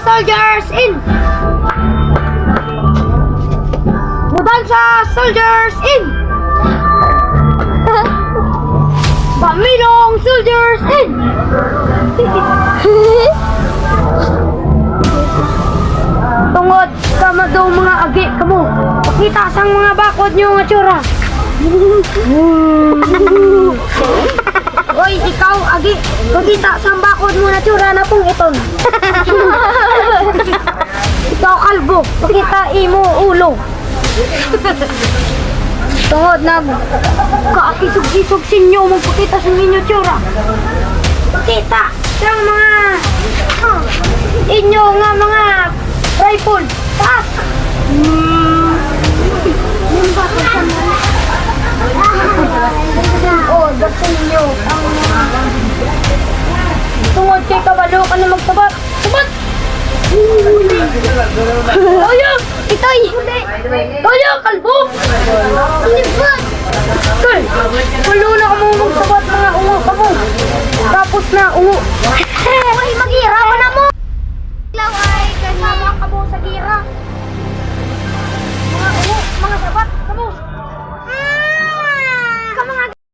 soldiers in! Mudansa soldiers in! Bamilong soldiers in! Tungod ka daw mga agi kamo. Pakita sang mga bakod nyo nga tsura. Hoy, ikaw agi, pakita sang bakod mo na tsura na pong iton. Ikaw kalbo, pakita imo ulo. Tungod na kaakisog-kisog sinyo magpakita sa inyo tsura. Pakita sang mga inyo nga mga rifle. Taas! Yung bakit ka mo? Oh, dapat inyo ang mga tungod kay kabalo ka na magsabat. Sabat! Toyo! Itoy! Toyo! Kalbo! Libat! Toy! Walo na ka mong magsabat mga ungo ka mo. Tapos na ungo. Ay, maghirap!